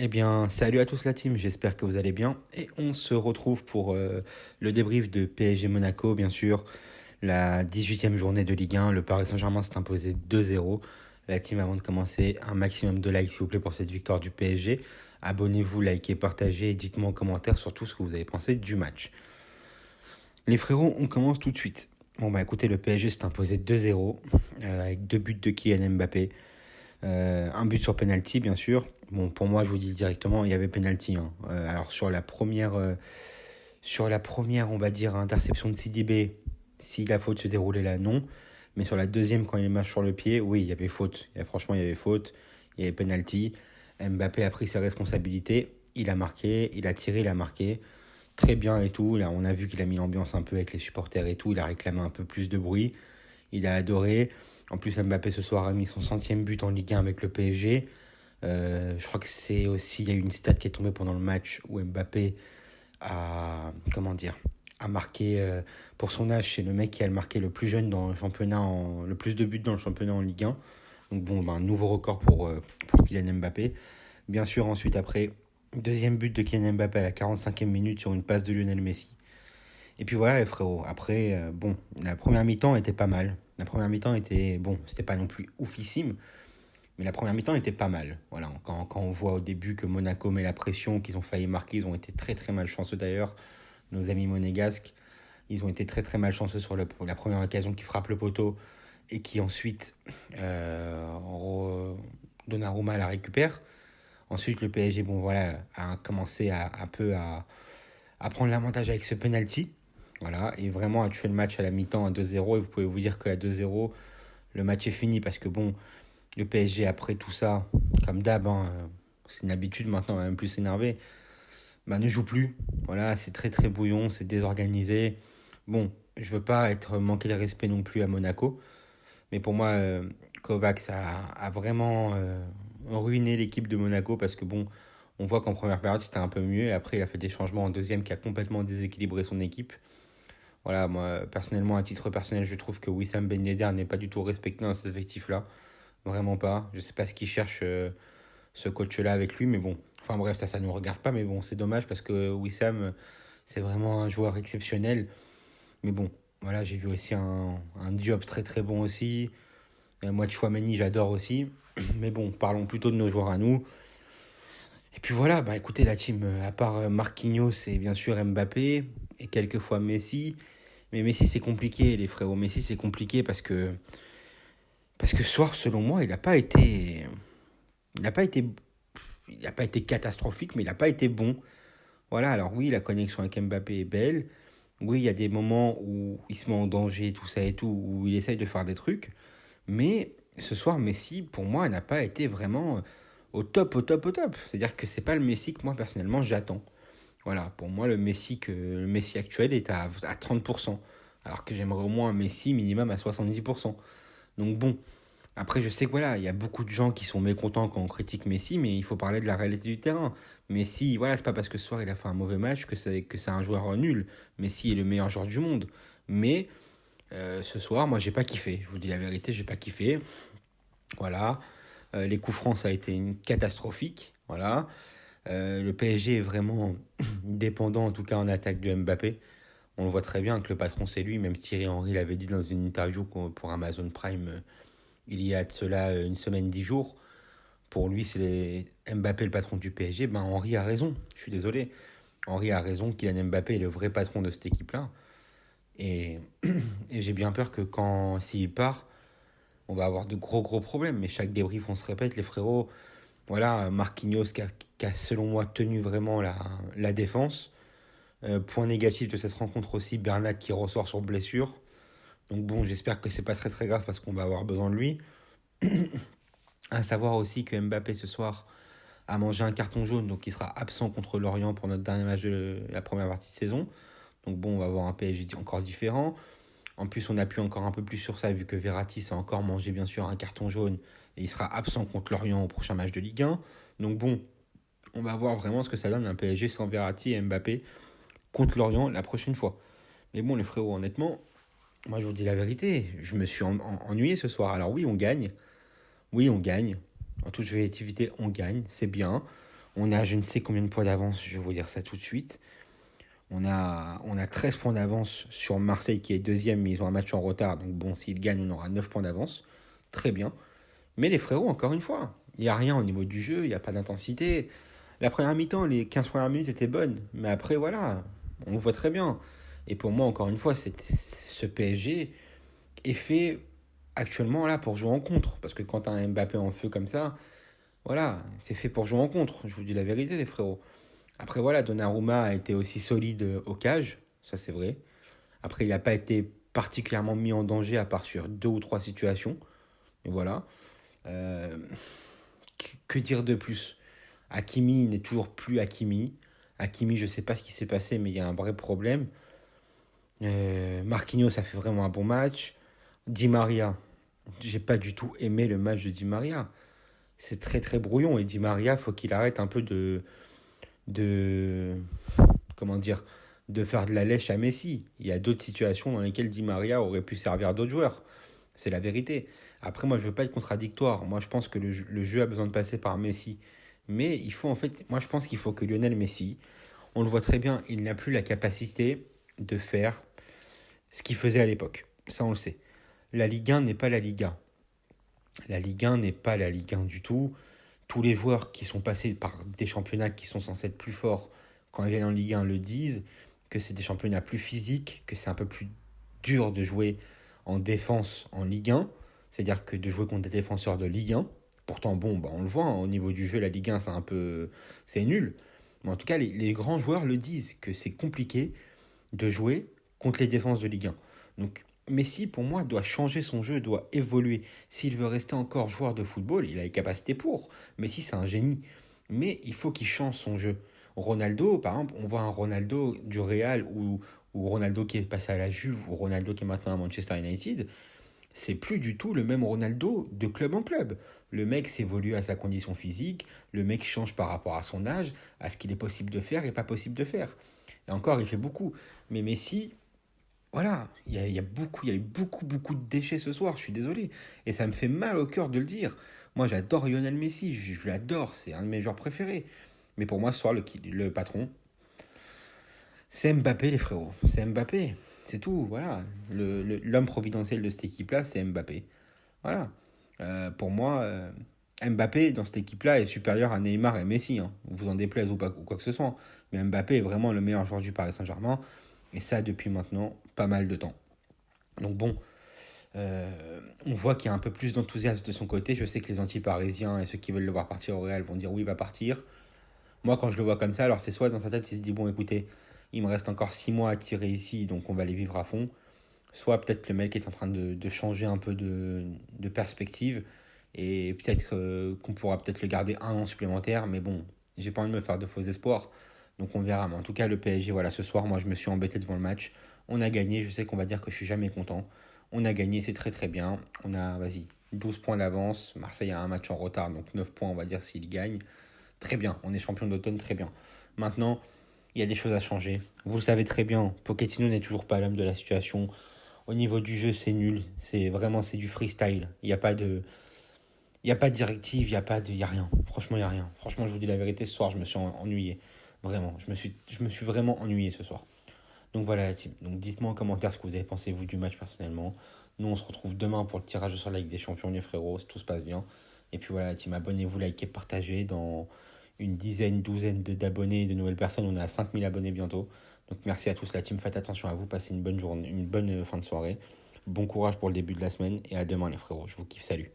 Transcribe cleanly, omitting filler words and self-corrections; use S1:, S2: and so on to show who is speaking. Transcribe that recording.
S1: Eh bien, salut à tous la team, j'espère que vous allez bien. Et on se retrouve pour le débrief de PSG Monaco, bien sûr. La 18e journée de Ligue 1, le Paris Saint-Germain s'est imposé 2-0. La team, avant de commencer, un maximum de likes s'il vous plaît pour cette victoire du PSG. Abonnez-vous, likez, partagez et dites-moi en commentaire surtout ce que vous avez pensé du match. Les frérots, on commence tout de suite. Bon bah écoutez, le PSG s'est imposé 2-0 avec deux buts de Kylian Mbappé. Un but sur penalty, bien sûr. Bon, pour moi, je vous dis directement, il y avait penalty. Hein. Alors sur la première, on va dire interception de CDB, si la faute se déroulait là, non. Mais sur la deuxième, quand il marche sur le pied, oui, il y avait faute. Franchement, il y avait faute. Il y avait penalty. Mbappé a pris ses responsabilités. Il a marqué, il a tiré, il a marqué. Très bien et tout. Là, on a vu qu'il a mis l'ambiance un peu avec les supporters et tout. Il a réclamé un peu plus de bruit. Il a adoré. En plus, Mbappé ce soir a mis son centième but en Ligue 1 avec le PSG. Je crois que c'est aussi, il y a eu une stat qui est tombée pendant le match où Mbappé a, comment dire, a marqué, pour son âge, c'est le mec qui a marqué le plus jeune dans le championnat, le plus de buts dans le championnat en Ligue 1. Donc bon, ben, un nouveau record pour Kylian Mbappé. Bien sûr, ensuite, après, deuxième but de Kylian Mbappé à la 45e minute sur une passe de Lionel Messi. Et puis voilà, les frérots. Après, bon, la première mi-temps était pas mal. La première mi-temps était, bon, c'était pas non plus oufissime, mais la première mi-temps était pas mal. Voilà, quand on voit au début que Monaco met la pression, qu'ils ont failli marquer, ils ont été très très malchanceux d'ailleurs. Nos amis monégasques, ils ont été très très malchanceux sur la première occasion qui frappe le poteau et qui ensuite Donnarumma la récupère. Ensuite, le PSG, bon voilà, a commencé un peu à prendre l'avantage avec ce penalty. Voilà, et vraiment à tuer le match à la mi-temps à 2-0. Et vous pouvez vous dire qu'à 2-0, le match est fini parce que bon, le PSG après tout ça, comme d'hab, hein, c'est une habitude maintenant, on va même plus s'énerver, bah, ne joue plus. Voilà, c'est très très bouillon, c'est désorganisé. Bon, je veux pas être manqué de respect non plus à Monaco, mais pour moi, Kovacs a vraiment ruiné l'équipe de Monaco parce que bon, on voit qu'en première période c'était un peu mieux et après il a fait des changements en deuxième qui a complètement déséquilibré son équipe. Voilà, moi, personnellement, à titre personnel, je trouve que Wissam Ben Yedder n'est pas du tout respecté dans cet effectif-là. Vraiment pas. Je sais pas ce qu'il cherche ce coach-là avec lui, mais bon. Enfin bref, ça nous regarde pas, mais bon, c'est dommage parce que Wissam, c'est vraiment un joueur exceptionnel. Mais bon, voilà, j'ai vu aussi un Diop très très bon aussi. Moi, Chouameni, j'adore aussi. Mais bon, parlons plutôt de nos joueurs à nous. Et puis voilà, bah écoutez, la team, à part Marquinhos et bien sûr Mbappé, et quelquefois Messi. Mais Messi, c'est compliqué, les frérots. Messi, c'est compliqué parce que ce soir, selon moi, il n'a pas été, il n'a pas été catastrophique, mais il n'a pas été bon. Voilà, alors oui, la connexion avec Mbappé est belle. Oui, il y a des moments où il se met en danger, tout ça et tout, où il essaye de faire des trucs. Mais ce soir, Messi, pour moi, n'a pas été vraiment au top, au top, au top. C'est-à-dire que c'est pas le Messi que moi, personnellement, j'attends. Voilà, pour moi, le Messi actuel est à 30%. Alors que j'aimerais au moins un Messi minimum à 70%. Donc bon, après, je sais que voilà, il y a beaucoup de gens qui sont mécontents quand on critique Messi, mais il faut parler de la réalité du terrain. Messi, voilà, c'est pas parce que ce soir il a fait un mauvais match que c'est un joueur nul. Messi est le meilleur joueur du monde. Mais ce soir, moi, j'ai pas kiffé. Je vous dis la vérité, j'ai pas kiffé. Voilà. Les coups francs, ça a été une catastrophique. Voilà. Le PSG est vraiment dépendant, en tout cas en attaque de Mbappé. On le voit très bien que le patron, c'est lui. Même Thierry Henry l'avait dit dans une interview pour Amazon Prime il y a de cela une semaine, 10 jours. Pour lui, c'est Mbappé le patron du PSG. Ben, Henry a raison. Je suis désolé. Henry a raison. Kylian Mbappé est le vrai patron de cette équipe-là. Et, et j'ai bien peur que s'il part, on va avoir de gros gros problèmes. Mais chaque débrief, on se répète, les frérots. Voilà, Marquinhos qui a selon moi tenu vraiment la défense. Point négatif de cette rencontre aussi, Bernat qui ressort sur blessure. Donc bon, j'espère que c'est pas très très grave parce qu'on va avoir besoin de lui. À savoir aussi que Mbappé ce soir a mangé un carton jaune, donc il sera absent contre l'Orient pour notre dernier match de la première partie de saison. Donc bon, on va avoir un PSG encore différent. En plus, on appuie encore un peu plus sur ça vu que Verratti a encore mangé bien sûr un carton jaune et il sera absent contre l'Orient au prochain match de Ligue 1. Donc bon, on va voir vraiment ce que ça donne un PSG sans Verratti et Mbappé contre l'Orient la prochaine fois. Mais bon, les frérots, honnêtement, moi je vous dis la vérité, je me suis ennuyé ce soir. Alors oui, on gagne. Oui, on gagne. En toute objectivité, on gagne. C'est bien. On a je ne sais combien de points d'avance, je vais vous dire ça tout de suite. On a 13 points d'avance sur Marseille qui est deuxième, mais ils ont un match en retard. Donc bon, s'ils gagnent, on aura 9 points d'avance. Très bien. Mais les frérots, encore une fois, il n'y a rien au niveau du jeu, il n'y a pas d'intensité. La première mi-temps, les 15 premières minutes étaient bonnes. Mais après, voilà, on le voit très bien. Et pour moi, encore une fois, ce PSG est fait actuellement là pour jouer en contre. Parce que quand tu as un Mbappé en feu comme ça, voilà, c'est fait pour jouer en contre. Je vous dis la vérité, les frérots. Après, voilà, Donnarumma a été aussi solide au cage, ça c'est vrai. Après, il n'a pas été particulièrement mis en danger à part sur deux ou trois situations. Et voilà. Euh, que dire de plus? Hakimi n'est toujours plus Hakimi. Hakimi, je ne sais pas ce qui s'est passé, mais il y a un vrai problème. Marquinhos, ça fait vraiment un bon match. Di Maria, j'ai pas du tout aimé le match de Di Maria. C'est très très brouillon et Di Maria, faut qu'il arrête un peu de comment dire, de faire de la lèche à Messi. Il y a d'autres situations dans lesquelles Di Maria aurait pu servir d'autres joueurs. C'est la vérité. Après, moi, je veux pas être contradictoire. Moi, je pense que le jeu a besoin de passer par Messi. Mais il faut en fait, moi, je pense qu'il faut que Lionel Messi, on le voit très bien, il n'a plus la capacité de faire ce qu'il faisait à l'époque. Ça, on le sait. La Ligue 1 n'est pas la Liga. La Ligue 1 n'est pas la Ligue 1 du tout. Tous les joueurs qui sont passés par des championnats qui sont censés être plus forts quand ils viennent en Ligue 1 le disent, que c'est des championnats plus physiques, que c'est un peu plus dur de jouer en défense en Ligue 1, c'est-à-dire que de jouer contre des défenseurs de Ligue 1. Pourtant, bon, bah on le voit, hein, au niveau du jeu, la Ligue 1, c'est un peu... c'est nul. Mais en tout cas, les grands joueurs le disent, que c'est compliqué de jouer contre les défenses de Ligue 1. Donc Messi, pour moi, doit changer son jeu, doit évoluer. S'il veut rester encore joueur de football, il a les capacités pour. Messi, c'est un génie. Mais il faut qu'il change son jeu. Ronaldo, par exemple, on voit un Ronaldo du Real ou Ronaldo qui est passé à la Juve ou Ronaldo qui est maintenant à Manchester United. C'est plus du tout le même Ronaldo de club en club. Le mec s'évolue à sa condition physique, le mec change par rapport à son âge, à ce qu'il est possible de faire et pas possible de faire. Et encore, il fait beaucoup. Mais Messi, voilà, il y a beaucoup, il y a eu beaucoup de déchets ce soir, je suis désolé. Et ça me fait mal au cœur de le dire. Moi, j'adore Lionel Messi, je l'adore, c'est un de mes joueurs préférés. Mais pour moi, ce soir, le patron, c'est Mbappé, les frérots. C'est Mbappé, c'est tout, voilà. L'homme providentiel de cette équipe-là, c'est Mbappé. Voilà. Pour moi, Mbappé, dans cette équipe-là, est supérieur à Neymar et Messi. Hein. Vous en déplaise ou, pas, ou quoi que ce soit. Mais Mbappé est vraiment le meilleur joueur du Paris Saint-Germain. Et ça, depuis maintenant, pas mal de temps. Donc bon, on voit qu'il y a un peu plus d'enthousiasme de son côté. Je sais que les anti-parisiens et ceux qui veulent le voir partir au Real vont dire oui, il va partir. Moi, quand je le vois comme ça, alors c'est soit dans sa tête, il se dit bon, écoutez, il me reste encore 6 mois à tirer ici, donc on va les vivre à fond. Soit peut-être le mec est en train de changer un peu de perspective et peut-être qu'on pourra peut-être le garder un an supplémentaire. Mais bon, j'ai pas envie de me faire de faux espoirs. Donc on verra. Mais en tout cas, le PSG, voilà, ce soir, moi, je me suis embêté devant le match. On a gagné. Je sais qu'on va dire que je suis jamais content. On a gagné, c'est très très bien. On a, vas-y, 12 points d'avance. Marseille a un match en retard, donc 9 points, on va dire, s'il gagne. Très bien, on est champion d'automne, très bien. Maintenant, il y a des choses à changer. Vous le savez très bien, Pochettino n'est toujours pas l'homme de la situation. Au niveau du jeu, c'est nul. C'est vraiment, c'est du freestyle. Il n'y a pas de... Il n'y a pas de directive, il y a rien. Franchement, il n'y a rien. Franchement, je vous dis la vérité, ce soir, je me suis ennuyé. Vraiment, je me suis vraiment ennuyé ce soir. Donc voilà la team. Donc dites-moi en commentaire ce que vous avez pensé, vous, du match personnellement. Nous, on se retrouve demain pour le tirage sur la Ligue des Champions, les frérots, si tout se passe bien. Et puis voilà la team, abonnez-vous, likez, partagez. Dans une dizaine, douzaine d'abonnés, de nouvelles personnes, on est à 5000 abonnés bientôt. Donc merci à tous la team, faites attention à vous, passez une bonne journée, une bonne fin de soirée. Bon courage pour le début de la semaine et à demain les frérots, je vous kiffe, salut.